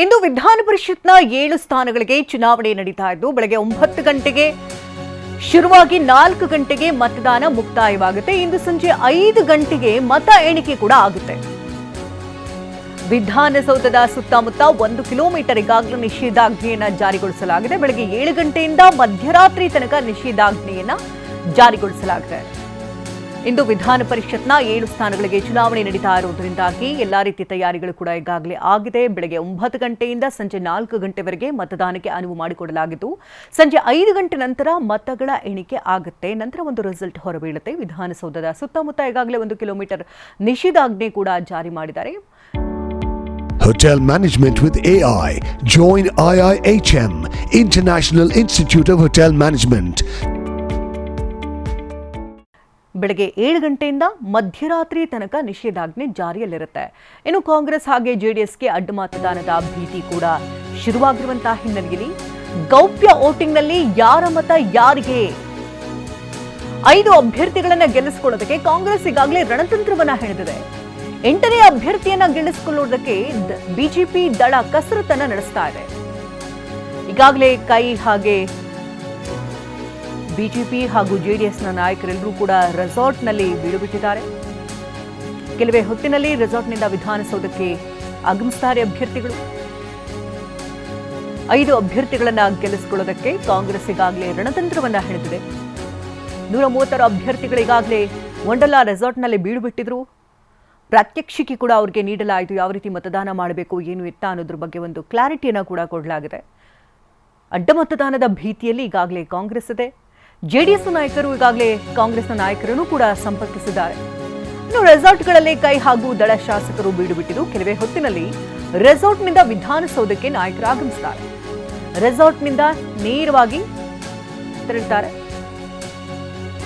ಇಂದು ವಿಧಾನ ಪರಿಷತ್ನ 7 ಸ್ಥಾನಗಳಿಗೆ ಚುನಾವಣೆ ನಡೀತಾ ಇದ್ದು ಬೆಳಗ್ಗೆ 9 ಗಂಟೆಗೆ ಶುರುವಾಗಿ 4 ಗಂಟೆಗೆ ಮತದಾನ ಮುಕ್ತಾಯವಾಗುತ್ತೆ. ಇಂದು ಸಂಜೆ 5 ಗಂಟೆಗೆ ಮತ ಎಣಿಕೆ ಕೂಡ ಆಗುತ್ತೆ. ವಿಧಾನಸೌಧದ ಸುತ್ತಮುತ್ತ 1 ಕಿಲೋಮೀಟರ್ ಈಗಾಗಲೇ ನಿಷೇಧಾಜ್ಞೆಯನ್ನು ಜಾರಿಗೊಳಿಸಲಾಗಿದೆ. ಬೆಳಗ್ಗೆ 7 ಗಂಟೆಯಿಂದ ಮಧ್ಯರಾತ್ರಿ ತನಕ ನಿಷೇಧಾಜ್ಞೆಯನ್ನು ಜಾರಿಗೊಳಿಸಲಾಗಿದೆ. ಇಂದು ವಿಧಾನ ಪರಿಷತ್ನ 7 ಸ್ಥಾನಗಳಿಗೆ ಚುನಾವಣೆ ನಡೀತಾ ಇರುವುದರಿಂದಾಗಿ ಎಲ್ಲಾ ರೀತಿಯ ತಯಾರಿಗಳು ಕೂಡ ಈಗಾಗಲೇ ಆಗಿದೆ. ಬೆಳಗ್ಗೆ 9 ಗಂಟೆಯಿಂದ ಸಂಜೆ 4 ಗಂಟೆವರೆಗೆ ಮತದಾನಕ್ಕೆ ಅನುವು ಮಾಡಿಕೊಡಲಾಗಿದ್ದು ಸಂಜೆ 5 ಗಂಟೆ ನಂತರ ಮತಗಳ ಎಣಿಕೆ ಆಗುತ್ತೆ. ನಂತರ ಒಂದು ರಿಸಲ್ಟ್ ಹೊರಬೀಳುತ್ತೆ. ವಿಧಾನಸೌಧದ ಸುತ್ತಮುತ್ತ ಈಗಾಗಲೇ 1 ಕಿಲೋಮೀಟರ್ ನಿಷೇಧಾಜ್ಞೆ ಕೂಡ ಜಾರಿ ಮಾಡಿದ್ದಾರೆ. Hotel Management with AI. Join IIHM, International Institute of Hotel Management. ಬೆಳಗ್ಗೆ 7 ಗಂಟೆಯಿಂದ ಮಧ್ಯರಾತ್ರಿ ತನಕ ನಿಷೇಧಾಜ್ಞೆ ಜಾರಿಯಲ್ಲಿರುತ್ತೆ. ಇನ್ನು ಕಾಂಗ್ರೆಸ್ ಹಾಗೆ ಜೆಡಿಎಸ್ಗೆ ಅಡ್ಡ ಮತದಾನದ ಭೀತಿ ಕೂಡ ಶುರುವಾಗಿರುವಂತಹ ಹಿನ್ನೆಲೆಯಲ್ಲಿ ಗೌಪ್ಯ ವೋಟಿಂಗ್ನಲ್ಲಿ ಯಾರ ಮತ ಯಾರಿಗೆ 5 ಅಭ್ಯರ್ಥಿಗಳನ್ನ ಗೆಲ್ಲಿಸಿಕೊಳ್ಳೋದಕ್ಕೆ ಕಾಂಗ್ರೆಸ್ ಈಗಾಗಲೇ ರಣತಂತ್ರವನ್ನ ಹೆಣೆದಿದೆ. 8ನೇ ಅಭ್ಯರ್ಥಿಯನ್ನ ಗೆಲ್ಲಿಸಿಕೊಳ್ಳುವುದಕ್ಕೆ ಬಿಜೆಪಿ ದಳ ಕಸರತ್ತನ್ನ ನಡೆಸ್ತಾ ಇದೆ. ಈಗಾಗಲೇ ಕೈ ಹಾಗೆ ಬಿಜೆಪಿ ಹಾಗೂ ಜೆಡಿಎಸ್ನ ನಾಯಕರೆಲ್ಲರೂ ಕೂಡ ರೆಸಾರ್ಟ್ನಲ್ಲಿ ಬೀಡುಬಿಟ್ಟಿದ್ದಾರೆ. ಕೆಲವೇ ಹೊತ್ತಿನಲ್ಲಿ ರೆಸಾರ್ಟ್ನಿಂದ ವಿಧಾನಸೌಧಕ್ಕೆ ಆಗಮಿಸುತ್ತಾರೆ ಅಭ್ಯರ್ಥಿಗಳು. 5 ಅಭ್ಯರ್ಥಿಗಳನ್ನ ಗೆಲ್ಲಿಸಿಕೊಳ್ಳೋದಕ್ಕೆ ಕಾಂಗ್ರೆಸ್ ಈಗಾಗಲೇ ರಣತಂತ್ರವನ್ನ ಹೆಣೆದಿದೆ. 136 ಅಭ್ಯರ್ಥಿಗಳಿಗಾಗಲೇ ವಂಡರ್ಲಾ ರೆಸಾರ್ಟ್ನಲ್ಲಿ ಬೀಡುಬಿಟ್ಟಿದ್ರು. ಪ್ರಾತ್ಯಕ್ಷಿಕೆ ಕೂಡ ಅವರಿಗೆ ನೀಡಲಾಯಿತು. ಯಾವ ರೀತಿ ಮತದಾನ ಮಾಡಬೇಕು ಏನು ಎತ್ತ ಅನ್ನೋದ್ರ ಬಗ್ಗೆ ಒಂದು ಕ್ಲಾರಿಟಿಯನ್ನು ಕೂಡ ಕೊಡಲಾಗಿದೆ. ಅಡ್ಡ ಮತದಾನದ ಭೀತಿಯಲ್ಲಿ ಈಗಾಗಲೇ ಕಾಂಗ್ರೆಸ್ ಇದೆ. ಜೆಡಿಎಸ್ ನಾಯಕರು ಈಗಾಗಲೇ ಕಾಂಗ್ರೆಸ್ನ ನಾಯಕರನ್ನು ಕೂಡ ಸಂಪರ್ಕಿಸಿದ್ದಾರೆ. ಇನ್ನು ರೆಸಾರ್ಟ್ಗಳಲ್ಲಿ ಕೈ ಹಾಗೂ ದಳ ಶಾಸಕರು ಬೀಡುಬಿಟ್ಟಿದ್ದು ಕೆಲವೇ ಹೊತ್ತಿನಲ್ಲಿ ರೆಸಾರ್ಟ್ನಿಂದ ವಿಧಾನಸೌಧಕ್ಕೆ ನಾಯಕರು ಆಗಮಿಸುತ್ತಾರೆ. ರೆಸಾರ್ಟ್ನಿಂದ ನೇರವಾಗಿ ತೆರಳುತ್ತಾರೆ.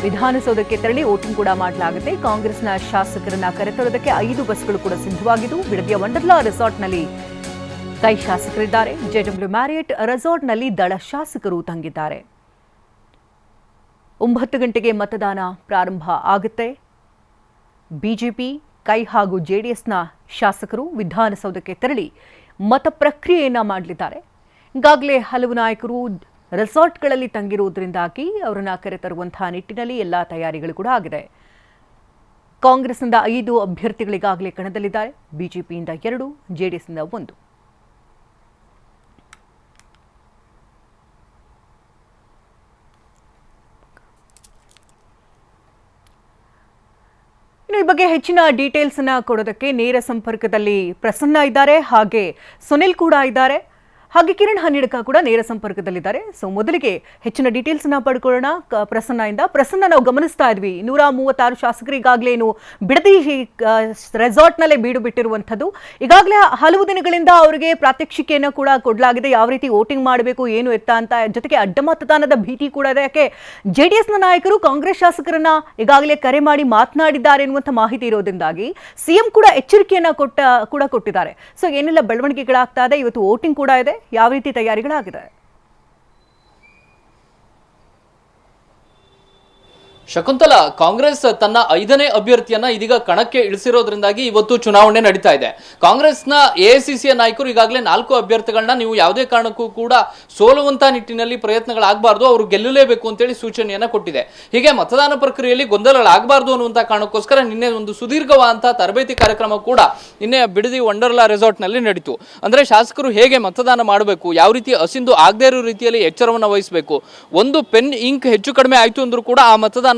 ವಿಧಾನಸೌಧಕ್ಕೆ ತೆರಳಿ ವೋಟಿಂಗ್ ಕೂಡ ಮಾಡಲಾಗುತ್ತೆ. ಕಾಂಗ್ರೆಸ್ನ ಶಾಸಕರನ್ನ ಕರೆತರೋದಕ್ಕೆ 5 ಬಸ್ಗಳು ಕೂಡ ಸಿದ್ಧವಾಗಿದ್ದು ಬಿಡದಿಯ ವಂಡರ್ಲಾ ರೆಸಾರ್ಟ್ನಲ್ಲಿ ಕೈ ಶಾಸಕರಿದ್ದಾರೆ. ಜೆಡಬ್ಲ್ಯೂ ಮ್ಯಾರಿಯಟ್ ರೆಸಾರ್ಟ್ನಲ್ಲಿ ದಳ ಶಾಸಕರು ತಂಗಿದ್ದಾರೆ. 9 ಗಂಟೆಗೆ ಮತದಾನ ಪ್ರಾರಂಭ ಆಗುತ್ತೆ. ಬಿಜೆಪಿ ಕೈ ಹಾಗೂ ಜೆಡಿಎಸ್ನ ಶಾಸಕರು ವಿಧಾನಸೌಧಕ್ಕೆ ತೆರಳಿ ಮತ ಪ್ರಕ್ರಿಯೆಯನ್ನ ಮಾಡಲಿದ್ದಾರೆ. ಈಗಾಗಲೇ ಹಲವು ನಾಯಕರು ರೆಸಾರ್ಟ್ಗಳಲ್ಲಿ ತಂಗಿರುವುದರಿಂದಾಗಿ ಅವರನ್ನ ಕರೆತರುವಂತಹ ನಿಟ್ಟಿನಲ್ಲಿ ಎಲ್ಲಾ ತಯಾರಿಗಳು ಕೂಡ ಆಗಿದೆ. ಕಾಂಗ್ರೆಸ್ನಿಂದ 5 ಅಭ್ಯರ್ಥಿಗಳಿಗಾಗಲೇ ಕಣದಲ್ಲಿದ್ದಾರೆ. ಬಿಜೆಪಿಯಿಂದ 2, ಜೆಡಿಎಸ್ನಿಂದ 1. ಇನ್ನು ಈ ಬಗ್ಗೆ ಹೆಚ್ಚಿನ ಡೀಟೇಲ್ಸ್ ಅನ್ನ ಕೊಡೋದಕ್ಕೆ ನೇರ ಸಂಪರ್ಕದಲ್ಲಿ ಪ್ರಸನ್ನ ಇದ್ದಾರೆ, ಹಾಗೆ ಸುನಿಲ್ ಕೂಡ ಇದ್ದಾರೆ, ಹಾಗೆ ಕಿರಣ್ ಹನ್ನಿಡಕ ಕೂಡ ನೇರ ಸಂಪರ್ಕದಲ್ಲಿದ್ದಾರೆ. ಸೊ ಮೊದಲಿಗೆ ಹೆಚ್ಚಿನ ಡೀಟೇಲ್ಸ್ ಅನ್ನ ಪಡ್ಕೊಳ್ಳೋಣ ಪ್ರಸನ್ನ. ನಾವು ಗಮನಿಸ್ತಾ ಇದ್ವಿ 136 ಶಾಸಕರಿಗಾಗಲೇ ಬಿಡದಿ ರೆಸಾರ್ಟ್ನಲ್ಲೇ ಬೀಡು ಬಿಟ್ಟಿರುವಂಥದ್ದು. ಈಗಾಗಲೇ ಹಲವು ದಿನಗಳಿಂದ ಅವರಿಗೆ ಪ್ರಾತ್ಯಕ್ಷಿಕೆಯನ್ನು ಕೂಡ ಕೊಡಲಾಗಿದೆ, ಯಾವ ರೀತಿ ವೋಟಿಂಗ್ ಮಾಡಬೇಕು ಏನು ಎತ್ತ ಅಂತ. ಜೊತೆಗೆ ಅಡ್ಡ ಮತದಾನದ ಭೀತಿ ಕೂಡ ಇದೆ. ಯಾಕೆ ಜೆಡಿಎಸ್ನ ನಾಯಕರು ಕಾಂಗ್ರೆಸ್ ಶಾಸಕರನ್ನ ಈಗಾಗಲೇ ಕರೆ ಮಾಡಿ ಮಾತನಾಡಿದ್ದಾರೆ ಎನ್ನುವಂಥ ಮಾಹಿತಿ ಇರೋದ್ರಿಂದಾಗಿ ಸಿಎಂ ಕೂಡ ಎಚ್ಚರಿಕೆಯನ್ನ ಕೊಟ್ಟಿದ್ದಾರೆ. ಸೊ ಏನೆಲ್ಲ ಬೆಳವಣಿಗೆಗಳಾಗ್ತಾ ಇದೆ, ಇವತ್ತು ವೋಟಿಂಗ್ ಕೂಡ ಇದೆ, ಯಾವ ರೀತಿ ತಯಾರಿಗಳಾಗಿದೆ? ಶಕುಂತಲಾ, ಕಾಂಗ್ರೆಸ್ ತನ್ನ 5ನೇ ಅಭ್ಯರ್ಥಿಯನ್ನ ಇದೀಗ ಕಣಕ್ಕೆ ಇಳಿಸಿರೋದ್ರಿಂದಾಗಿ ಇವತ್ತು ಚುನಾವಣೆ ನಡೀತಾ ಇದೆ. ಕಾಂಗ್ರೆಸ್ನ ಎಐಸಿಸಿಯ ನಾಯಕರು ಈಗಾಗಲೇ 4 ಅಭ್ಯರ್ಥಿಗಳನ್ನ ನೀವು ಯಾವುದೇ ಕಾರಣಕ್ಕೂ ಕೂಡ ಸೋಲುವಂತ ನಿಟ್ಟಿನಲ್ಲಿ ಪ್ರಯತ್ನಗಳಾಗಬಾರ್ದು, ಅವರು ಗೆಲ್ಲಲೇಬೇಕು ಅಂತೇಳಿ ಸೂಚನೆಯನ್ನ ಕೊಟ್ಟಿದೆ. ಹೀಗೆ ಮತದಾನ ಪ್ರಕ್ರಿಯೆಯಲ್ಲಿ ಗೊಂದಲಗಳಾಗಬಾರ್ದು ಅನ್ನುವಂಥ ಕಾರಣಕ್ಕೋಸ್ಕರ ನಿನ್ನೆ ಒಂದು ಸುದೀರ್ಘವಾದಂತಹ ತರಬೇತಿ ಕಾರ್ಯಕ್ರಮ ಕೂಡ ನಿನ್ನೆ ಬಿಡದಿ ವಂಡರ್ಲಾ ರೆಸಾರ್ಟ್ ನಲ್ಲಿ ನಡೀತು. ಅಂದ್ರೆ ಶಾಸಕರು ಹೇಗೆ ಮತದಾನ ಮಾಡಬೇಕು, ಯಾವ ರೀತಿ ಅಸಿಂದು ಆಗದೇ ಇರೋ ರೀತಿಯಲ್ಲಿ ಎಚ್ಚರವನ್ನು ವಹಿಸಬೇಕು. ಒಂದು ಪೆನ್ ಇಂಕ್ ಹೆಚ್ಚು ಕಡಿಮೆ ಆಯ್ತು ಅಂದ್ರೂ ಕೂಡ ಆ ಮತದಾನ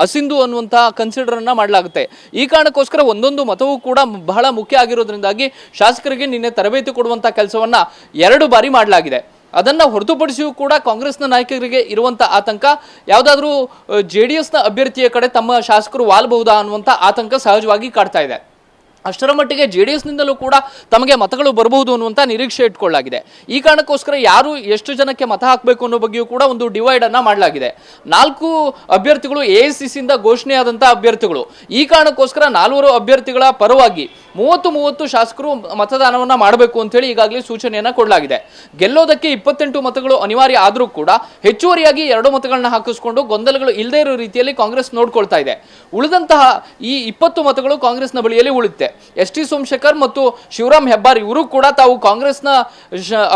ಅಸಿಂಧು ಅನ್ನುವಂತಹ ಕನ್ಸಿಡರ್ ಅನ್ನ ಮಾಡಲಾಗುತ್ತೆ. ಈ ಕಾರಣಕ್ಕೋಸ್ಕರ ಒಂದೊಂದು ಮತವೂ ಕೂಡ ಬಹಳ ಮುಖ್ಯ ಆಗಿರೋದ್ರಿಂದಾಗಿ ಶಾಸಕರಿಗೆ ನಿನ್ನೆ ತರಬೇತಿ ಕೊಡುವಂತಹ ಕೆಲಸವನ್ನ 2 ಬಾರಿ ಮಾಡಲಾಗಿದೆ. ಅದನ್ನ ಹೊರತುಪಡಿಸಿಯೂ ಕೂಡ ಕಾಂಗ್ರೆಸ್ನ ನಾಯಕರಿಗೆ ಇರುವಂತ ಆತಂಕ, ಯಾವುದಾದ್ರೂ ಜೆಡಿಎಸ್ನ ಅಭ್ಯರ್ಥಿಯ ಕಡೆ ತಮ್ಮ ಶಾಸಕರು ವಾಲಬಹುದಾ ಅನ್ನುವಂಥ ಆತಂಕ ಸಹಜವಾಗಿ ಕಾಡ್ತಾ ಇದೆ. ಅಷ್ಟರ ಮಟ್ಟಿಗೆ ಜೆಡಿಎಸ್ನಿಂದಲೂ ಕೂಡ ತಮಗೆ ಮತಗಳು ಬರಬಹುದು ಅನ್ನುವಂಥ ನಿರೀಕ್ಷೆ ಇಟ್ಕೊಳ್ಳಲಾಗಿದೆ. ಈ ಕಾರಣಕ್ಕೋಸ್ಕರ ಯಾರು ಎಷ್ಟು ಜನಕ್ಕೆ ಮತ ಹಾಕಬೇಕು ಅನ್ನೋ ಬಗ್ಗೆಯೂ ಕೂಡ ಒಂದು ಡಿವೈಡ್ ಅನ್ನ ಮಾಡಲಾಗಿದೆ. 4 ಅಭ್ಯರ್ಥಿಗಳು ಎಐಸಿಸಿಯಿಂದ ಘೋಷಣೆಯಾದಂತಹ ಅಭ್ಯರ್ಥಿಗಳು. ಈ ಕಾರಣಕ್ಕೋಸ್ಕರ 4 ಅಭ್ಯರ್ಥಿಗಳ ಪರವಾಗಿ 30 ಶಾಸಕರು ಮತದಾನವನ್ನ ಮಾಡಬೇಕು ಅಂತ ಹೇಳಿ ಈಗಾಗಲೇ ಸೂಚನೆಯನ್ನ ಕೊಡಲಾಗಿದೆ. ಗೆಲ್ಲೋದಕ್ಕೆ 28 ಮತಗಳು ಅನಿವಾರ್ಯ ಆದರೂ ಕೂಡ ಹೆಚ್ಚುವರಿಯಾಗಿ 2 ಮತಗಳನ್ನ ಹಾಕಿಸ್ಕೊಂಡು ಗೊಂದಲಗಳು ಇಲ್ಲದೇ ಇರೋ ರೀತಿಯಲ್ಲಿ ಕಾಂಗ್ರೆಸ್ ನೋಡ್ಕೊಳ್ತಾ ಇದೆ. ಉಳಿದಂತಹ ಈ 20 ಮತಗಳು ಕಾಂಗ್ರೆಸ್ನ ಬಳಿಯಲ್ಲಿ ಉಳಿಯುತ್ತೆ. ಎಸ್ ಟಿ ಸೋಮಶೇಖರ್ ಮತ್ತು ಶಿವರಾಮ್ ಹೆಬ್ಬಾರ್ ಇವರು ಕೂಡ ತಾವು ಕಾಂಗ್ರೆಸ್ನ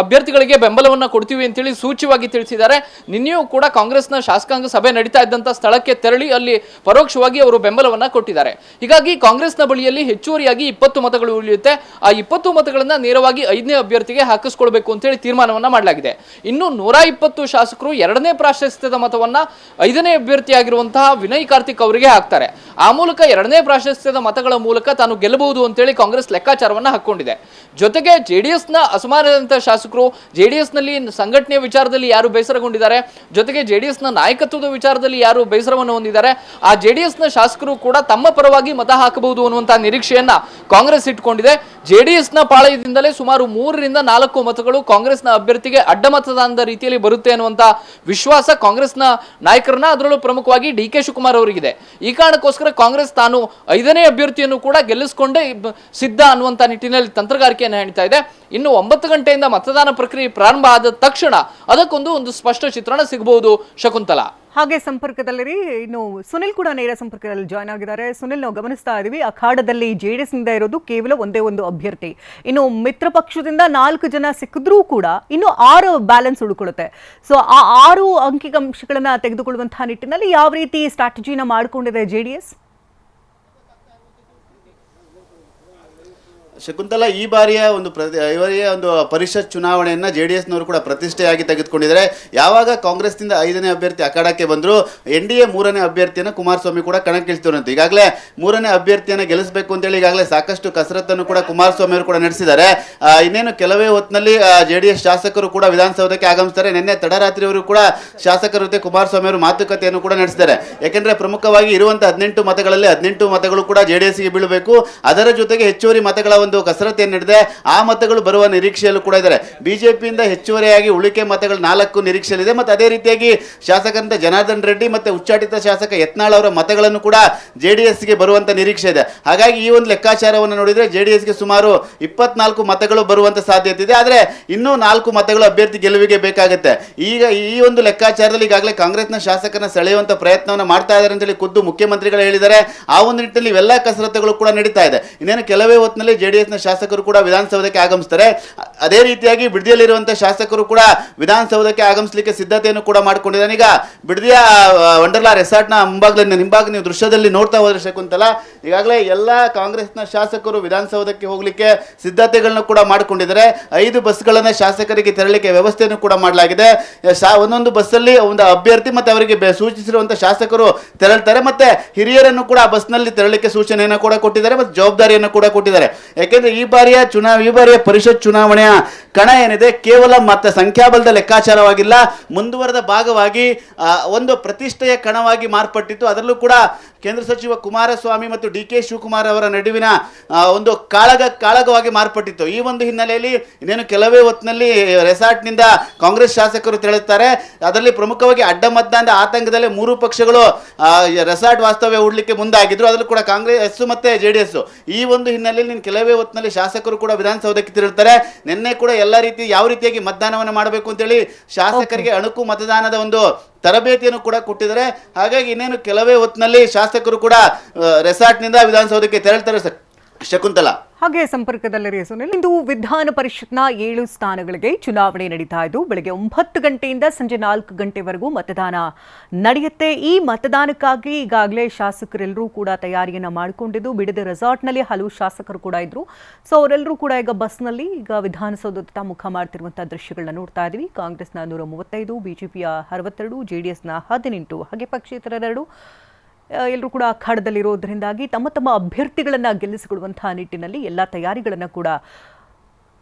ಅಭ್ಯರ್ಥಿಗಳಿಗೆ ಬೆಂಬಲವನ್ನ ಕೊಡ್ತೀವಿ ಅಂತೇಳಿ ಸೂಚ್ಯವಾಗಿ ತಿಳಿಸಿದ್ದಾರೆ. ನಿನ್ನೆಯೂ ಕೂಡ ಕಾಂಗ್ರೆಸ್ನ ಶಾಸಕಾಂಗ ಸಭೆ ನಡೀತಾ ಇದ್ದಂತ ಸ್ಥಳಕ್ಕೆ ತೆರಳಿ ಅಲ್ಲಿ ಪರೋಕ್ಷವಾಗಿ ಅವರು ಬೆಂಬಲವನ್ನ ಕೊಟ್ಟಿದ್ದಾರೆ. ಹೀಗಾಗಿ ಕಾಂಗ್ರೆಸ್ನ ಬಳಿಯಲ್ಲಿ ಹೆಚ್ಚುವರಿಯಾಗಿ 20 ಮತಗಳು ಉಳಿಯುತ್ತೆ. ಆ 20 ಮತಗಳನ್ನ ನೇರವಾಗಿ 5ನೇ ಅಭ್ಯರ್ಥಿಗೆ ಹಾಕಿಸ್ಕೊಳ್ಬೇಕು ಅಂತ ಹೇಳಿ ತೀರ್ಮಾನವನ್ನ ಮಾಡಲಾಗಿದೆ. ಇನ್ನು 120 ಶಾಸಕರು 2ನೇ ಪ್ರಾಶಸ್ತ್ಯದ ಮತವನ್ನ 5ನೇ ಅಭ್ಯರ್ಥಿಯಾಗಿರುವಂತಹ ವಿನಯ್ ಕಾರ್ತಿಕ್ ಅವರಿಗೆ ಹಾಕ್ತಾರೆ. ಆ ಮೂಲಕ 2ನೇ ಪ್ರಾಶಸ್ತ್ಯದ ಮತಗಳ ಮೂಲಕ ತಾನು ಗೆಲ್ಲಬಹುದು ಅಂತೇಳಿ ಕಾಂಗ್ರೆಸ್ ಲೆಕ್ಕಾಚಾರವನ್ನ ಹಾಕೊಂಡಿದೆ. ಜೊತೆಗೆ ಜೆಡಿಎಸ್ನ ಅಸಮಾನದಂತ ಶಾಸಕರು, ಜೆಡಿಎಸ್ ನಲ್ಲಿ ಸಂಘಟನೆಯ ವಿಚಾರದಲ್ಲಿ ಯಾರು ಬೇಸರಗೊಂಡಿದ್ದಾರೆ, ಜೊತೆಗೆ ಜೆಡಿಎಸ್ನ ನಾಯಕತ್ವದ ವಿಚಾರದಲ್ಲಿ ಯಾರು ಬೇಸರವನ್ನು ಹೊಂದಿದ್ದಾರೆ, ಆ ಜೆಡಿಎಸ್ನ ಶಾಸಕರು ಕೂಡ ತಮ್ಮ ಪರವಾಗಿ ಮತ ಹಾಕಬಹುದು ಅನ್ನುವಂತಹ ನಿರೀಕ್ಷೆಯನ್ನ ಕಾಂಗ್ರೆಸ್ ಇಟ್ಕೊಂಡಿದೆ. ಜೆಡಿಎಸ್ನ ಪಾಳಯದಿಂದಲೇ ಸುಮಾರು 3ರಿಂದ 4 ಮತಗಳು ಕಾಂಗ್ರೆಸ್ನ ಅಭ್ಯರ್ಥಿಗೆ ಅಡ್ಡ ಮತದಾನದ ರೀತಿಯಲ್ಲಿ ಬರುತ್ತೆ ಅನ್ನುವಂತ ವಿಶ್ವಾಸ ಕಾಂಗ್ರೆಸ್ನ ನಾಯಕರನ್ನ, ಅದರಲ್ಲೂ ಪ್ರಮುಖವಾಗಿ ಡಿ ಕೆ ಶಿವಕುಮಾರ್ ಅವರಿಗಿದೆ. ಈ ಕಾರಣಕ್ಕೋಸ್ಕರ ಕಾಂಗ್ರೆಸ್ ತಾನು 5ನೇ ಅಭ್ಯರ್ಥಿಯನ್ನು ಕೂಡ ಗೆಲ್ಲಿಸಿಕೊಂಡೇ ಸಿದ್ಧ ಅನ್ನುವಂತ ನಿಟ್ಟಿನಲ್ಲಿ ತಂತ್ರಗಾರಿಕೆಯನ್ನು ಹೇಳ್ತಾ ಇದೆ. ಇನ್ನು 9 ಗಂಟೆಯಿಂದ ಮತದಾನ ಪ್ರಕ್ರಿಯೆ ಪ್ರಾರಂಭ ಆದ ತಕ್ಷಣ ಅದಕ್ಕೊಂದು ಸ್ಪಷ್ಟ ಚಿತ್ರಣ ಸಿಗಬಹುದು. ಶಕುಂತಲಾ, ಹಾಗೆ ಸಂಪರ್ಕದಲ್ಲಿರಿ. ಇನ್ನು ಸುನಿಲ್ ಕೂಡ ನೇರ ಸಂಪರ್ಕದಲ್ಲಿ ಜಾಯ್ನ್ ಆಗಿದ್ದಾರೆ. ಸುನಿಲ್, ನಾವು ಗಮನಿಸ್ತಾ ಇದೀವಿ ಅಖಾಡದಲ್ಲಿ ಜೆಡಿಎಸ್ ನಿಂದ ಇರೋದು ಕೇವಲ ಒಂದೇ ಒಂದು ಅಭ್ಯರ್ಥಿ. ಇನ್ನು ಮಿತ್ರ ಪಕ್ಷದಿಂದ 4 ಜನ ಸಿಕ್ಕಿದ್ರೂ ಕೂಡ ಇನ್ನು 6 ಬ್ಯಾಲೆನ್ಸ್ ಉಳ್ಕೊಳ್ಳುತ್ತೆ. ಸೊ ಆ 6 ಅಂಕಿಅಂಶಗಳನ್ನ ತೆಗೆದುಕೊಳ್ಳುವಂತಹ ನಿಟ್ಟಿನಲ್ಲಿ ಯಾವ ರೀತಿ ಸ್ಟ್ರಾಟಜಿನ ಮಾಡಿಕೊಂಡಿದೆ ಜೆಡಿಎಸ್? ಶಕುಂತಲಾ, ಈ ಬಾರಿಯ ಒಂದು ಪರಿಷತ್ ಚುನಾವಣೆಯನ್ನ ಜೆಡಿಎಸ್ನವರು ಕೂಡ ಪ್ರತಿಷ್ಠೆಯಾಗಿ ತೆಗೆದುಕೊಂಡಿದ್ದಾರೆ. ಯಾವಾಗ ಕಾಂಗ್ರೆಸ್ನಿಂದ 5ನೇ ಅಭ್ಯರ್ಥಿ ಅಖಾಡಕ್ಕೆ ಬಂದ್ರು, NDA 3ನೇ ಅಭ್ಯರ್ಥಿಯನ್ನು ಕುಮಾರಸ್ವಾಮಿ ಕೂಡ ಕಣಕ್ಕಿಳಿಸಿರುವಂತೆ ಈಗಾಗಲೇ 3ನೇ ಅಭ್ಯರ್ಥಿಯನ್ನು ಗೆಲ್ಲಿಸಬೇಕು ಅಂತೇಳಿ ಈಗಾಗಲೇ ಸಾಕಷ್ಟು ಕಸರತ್ತನ್ನು ಕೂಡ ಕುಮಾರಸ್ವಾಮಿ ಅವರು ಕೂಡ ನಡೆಸಿದ್ದಾರೆ. ಇನ್ನೇನು ಕೆಲವೇ ಹೊತ್ತಿನಲ್ಲಿ ಜೆಡಿಎಸ್ ಶಾಸಕರು ಕೂಡ ವಿಧಾನಸೌಧಕ್ಕೆ ಆಗಮಿಸ್ತಾರೆ. ನಿನ್ನೆ ತಡರಾತ್ರಿಯವರು ಕೂಡ ಶಾಸಕರ ಜೊತೆ ಕುಮಾರಸ್ವಾಮಿ ಅವರು ಮಾತುಕತೆಯನ್ನು ಕೂಡ ನಡೆಸಿದ್ದಾರೆ. ಯಾಕೆಂದ್ರೆ ಪ್ರಮುಖವಾಗಿ ಇರುವಂತಹ 18 ಮತಗಳಲ್ಲಿ 18 ಮತಗಳು ಕೂಡ ಜೆಡಿಎಸ್ಗೆ ಬೀಳಬೇಕು. ಅದರ ಜೊತೆಗೆ ಹೆಚ್ಚುವರಿ ಮತಗಳ ಒಂದು ಕಸರತ್ತೇನು ನಡೆದಿದೆ, ಆ ಮತಗಳು ಬರುವ ನಿರೀಕ್ಷೆಯಲ್ಲೂ ಕೂಡ ಇದ್ದಾರೆ. ಬಿಜೆಪಿಯಿಂದ ಹೆಚ್ಚುವರಿಯಾಗಿ ಉಳಿಕೆ ಮತಗಳು 4 ನಿರೀಕ್ಷೆಯಲ್ಲಿದೆ. ಮತ್ತು ಅದೇ ರೀತಿಯಾಗಿ ಶಾಸಕರಂತ ಜನಾರ್ದನ್ ರೆಡ್ಡಿ ಮತ್ತೆ ಉಚ್ಚಾಟಿತ ಶಾಸಕ ಯತ್ನಾಳ್ ಅವರ ಮತಗಳನ್ನು ಕೂಡ ಜೆಡಿಎಸ್ಗೆ ಬರುವಂತ ನಿರೀಕ್ಷೆ ಇದೆ. ಹಾಗಾಗಿ ಈ ಒಂದು ಲೆಕ್ಕಾಚಾರವನ್ನು ನೋಡಿದ್ರೆ ಜೆಡಿಎಸ್ಗೆ ಸುಮಾರು 24 ಮತಗಳು ಬರುವಂತ ಸಾಧ್ಯತೆ ಇದೆ. ಆದರೆ ಇನ್ನೂ 4 ಮತಗಳು ಅಭ್ಯರ್ಥಿ ಗೆಲುವಿಗೆ ಬೇಕಾಗುತ್ತೆ. ಈಗ ಈ ಒಂದು ಲೆಕ್ಕಾಚಾರದಲ್ಲಿ ಈಗಾಗಲೇ ಕಾಂಗ್ರೆಸ್ನ ಶಾಸಕರನ್ನ ಸೆಳೆಯುವಂತ ಪ್ರಯತ್ನವನ್ನು ಮಾಡ್ತಾ ಇದ್ದಾರೆ ಅಂತೇಳಿ ಖುದ್ದು ಮುಖ್ಯಮಂತ್ರಿಗಳು ಹೇಳಿದ್ದಾರೆ. ಆ ಒಂದು ನಿಟ್ಟಿನಲ್ಲಿ ಇವೆಲ್ಲ ಕಸರತ್ತುಗಳು ಕೂಡ ನಡೀತಾ ಇದೆ. ಇನ್ನೇನು ಕೆಲವೇ ಹೊತ್ತಿನಲ್ಲಿ ಜೆಡಿಎಸ್ನ ಶಾಸಕರು ಕೂಡ ವಿಧಾನಸೌಧಕ್ಕೆ ಆಗಮಿಸ್ತಾರೆ. ಅದೇ ರೀತಿಯಾಗಿ ಬಿಡದಿಯಲ್ಲಿರುವಂತಹ ಶಾಸಕರು ಕೂಡ ವಿಧಾನಸೌಧಕ್ಕೆ ಆಗಮಿಸಲಿಕ್ಕೆ ಸಿದ್ಧತೆಯನ್ನು ಕೂಡ ಮಾಡಿಕೊಂಡಿದ್ದಾರೆ. ಈಗ ಬಿಡದಿಯ ವಂಡರ್ಲಾ ರೆಸಾರ್ಟ್ನ ಹಿಂಭಾಗ ನೀವು ದೃಶ್ಯದಲ್ಲಿ ನೋಡ್ತಾ ಹೋದ್ರೆ ಶಕುಂತಲಾ, ಈಗಾಗಲೇ ಎಲ್ಲ ಕಾಂಗ್ರೆಸ್ನ ಶಾಸಕರು ವಿಧಾನಸೌಧಕ್ಕೆ ಹೋಗ್ಲಿಕ್ಕೆ ಸಿದ್ಧತೆಗಳನ್ನು ಕೂಡ ಮಾಡಿಕೊಂಡಿದ್ದಾರೆ. 5 ಬಸ್ಗಳನ್ನು ಶಾಸಕರಿಗೆ ತೆರಳಿಕ್ಕೆ ವ್ಯವಸ್ಥೆಯನ್ನು ಕೂಡ ಮಾಡಲಾಗಿದೆ. ಒಂದೊಂದು ಬಸ್ಸಲ್ಲಿ ಒಂದು ಅಭ್ಯರ್ಥಿ ಮತ್ತೆ ಅವರಿಗೆ ಸೂಚಿಸಿರುವಂತಹ ಶಾಸಕರು ತೆರಳ್ತಾರೆ. ಮತ್ತೆ ಹಿರಿಯರನ್ನು ಕೂಡ ಆ ಬಸ್ನಲ್ಲಿ ತೆರಳಿಕ್ಕೆ ಸೂಚನೆಯನ್ನು ಕೂಡ ಕೊಟ್ಟಿದ್ದಾರೆ ಮತ್ತು ಜವಾಬ್ದಾರಿಯನ್ನು ಕೂಡ ಕೊಟ್ಟಿದ್ದಾರೆ. ಯಾಕೆಂದ್ರೆ ಈ ಬಾರಿಯ ಪರಿಷತ್ ಚುನಾವಣೆಯ ಕಣ ಏನಿದೆ ಕೇವಲ ಮತ್ತೆ ಸಂಖ್ಯಾಬಲದ ಲೆಕ್ಕಾಚಾರವಾಗಿಲ್ಲ, ಮುಂದುವರೆದ ಭಾಗವಾಗಿ ಒಂದು ಪ್ರತಿಷ್ಠೆಯ ಕಣವಾಗಿ ಮಾರ್ಪಟ್ಟಿತ್ತು. ಅದರಲ್ಲೂ ಕೂಡ ಕೇಂದ್ರ ಸಚಿವ ಕುಮಾರಸ್ವಾಮಿ ಮತ್ತು ಡಿ ಕೆ ಶಿವಕುಮಾರ್ ಅವರ ನಡುವಿನ ಒಂದು ಕಾಳಗವಾಗಿ ಮಾರ್ಪಟ್ಟಿತ್ತು. ಈ ಒಂದು ಹಿನ್ನೆಲೆಯಲ್ಲಿ ಇನ್ನೇನು ಕೆಲವೇ ಹೊತ್ತಿನಲ್ಲಿ ರೆಸಾರ್ಟ್ನಿಂದ ಕಾಂಗ್ರೆಸ್ ಶಾಸಕರು ತೆರಳುತ್ತಾರೆ. ಅದರಲ್ಲಿ ಪ್ರಮುಖವಾಗಿ ಅಡ್ಡ ಮತದಾನದ ಆತಂಕದಲ್ಲಿ 3 ಪಕ್ಷಗಳು ರೆಸಾರ್ಟ್ ವಾಸ್ತವ್ಯ ಹೂಡಲಿಕ್ಕೆ ಮುಂದಾಗಿದ್ರು. ಅದರಲ್ಲೂ ಕೂಡ ಕಾಂಗ್ರೆಸ್ ಮತ್ತೆ ಜೆಡಿಎಸ್. ಈ ಒಂದು ಹಿನ್ನೆಲೆಯಲ್ಲಿ ಕೆಲವೇ ಹೊತ್ತಿನಲ್ಲಿ ಶಾಸಕರು ಕೂಡ ವಿಧಾನಸೌಧಕ್ಕೆ ತೆರಳುತ್ತಾರೆ. ನಿನ್ನೆ ಕೂಡ ಎಲ್ಲ ರೀತಿ ಯಾವ ರೀತಿಯಾಗಿ ಮತದಾನವನ್ನು ಮಾಡಬೇಕು ಅಂತೇಳಿ ಶಾಸಕರಿಗೆ ಅಣುಕು ಮತದಾನದ ಒಂದು ತರಬೇತಿಯನ್ನು ಕೂಡ ಕೊಟ್ಟಿದ್ದಾರೆ. ಹಾಗಾಗಿ ಇನ್ನೇನು ಕೆಲವೇ ಹೊತ್ತಿನಲ್ಲಿ ಶಾಸಕರು ಕೂಡ ರೆಸಾರ್ಟ್ನಿಂದ ವಿಧಾನಸೌಧಕ್ಕೆ ತೆರಳುತ್ತಾರೆ. ಶಕುಂತಲಾ, ಹಾಗೆ ಸಂಪರ್ಕದಲ್ಲಿರಿ ಸುನಿಲ್. ಇಂದು ವಿಧಾನ ಪರಿಷತ್ನ 7 ಸ್ಥಾನಗಳಿಗೆ ಚುನಾವಣೆ ನಡೀತಾ ಇದ್ದು ಬೆಳಗ್ಗೆ 9 ಗಂಟೆಯಿಂದ ಸಂಜೆ 4 ಗಂಟೆವರೆಗೂ ಮತದಾನ ನಡೆಯುತ್ತೆ. ಈ ಮತದಾನಕ್ಕಾಗಿ ಈಗಾಗಲೇ ಶಾಸಕರೆಲ್ಲರೂ ಕೂಡ ತಯಾರಿಯನ್ನ ಮಾಡಿಕೊಂಡಿದ್ದು ಬಿಡದಿ ರೆಸಾರ್ಟ್ನಲ್ಲಿ ಹಲವು ಶಾಸಕರು ಕೂಡ ಇದ್ರು. ಸೊ ಅವರೆಲ್ಲರೂ ಕೂಡ ಈಗ ಬಸ್ನಲ್ಲಿ ಈಗ ವಿಧಾನಸೌಧದ ಮುಖ ಮಾಡ್ತಿರುವಂತಹ ದೃಶ್ಯಗಳನ್ನ ನೋಡ್ತಾ ಇದೀವಿ. ಕಾಂಗ್ರೆಸ್ನ 135, ಬಿಜೆಪಿಯ 62, ಜೆಡಿಎಸ್ನ 18 ಹಾಗೆ ಪಕ್ಷೇತರರೆರಡು ಎಲ್ಲರೂ ಕೂಡ ಅಖಾಡದಲ್ಲಿರೋದ್ರಿಂದಾಗಿ ತಮ್ಮ ತಮ್ಮ ಅಭ್ಯರ್ಥಿಗಳನ್ನು ಗೆಲ್ಲಿಸಿಕೊಡುವಂತಹ ನಿಟ್ಟಿನಲ್ಲಿ ಎಲ್ಲ ತಯಾರಿಗಳನ್ನು ಕೂಡ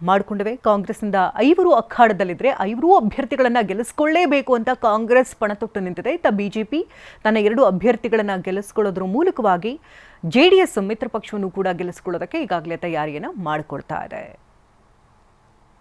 ಮಾಡಿಕೊಂಡವೆ. ಕಾಂಗ್ರೆಸ್ನಿಂದ 5 ಅಖಾಡದಲ್ಲಿದ್ದರೆ 5 ಅಭ್ಯರ್ಥಿಗಳನ್ನು ಗೆಲ್ಲಿಸಿಕೊಳ್ಳೇಬೇಕು ಅಂತ ಕಾಂಗ್ರೆಸ್ ಪಣತೊಟ್ಟು ನಿಂತಿದೆ. ಇತ್ತ ಬಿಜೆಪಿ ತನ್ನ 2 ಅಭ್ಯರ್ಥಿಗಳನ್ನು ಗೆಲ್ಲಿಸಿಕೊಳ್ಳೋದ್ರ ಮೂಲಕವಾಗಿ ಜೆಡಿಎಸ್ ಮಿತ್ರ ಪಕ್ಷವನ್ನು ಕೂಡ ಗೆಲ್ಲಿಸಿಕೊಳ್ಳೋದಕ್ಕೆ ಈಗಾಗಲೇ ತಯಾರಿಯನ್ನು ಮಾಡಿಕೊಳ್ತಾ ಇದೆ.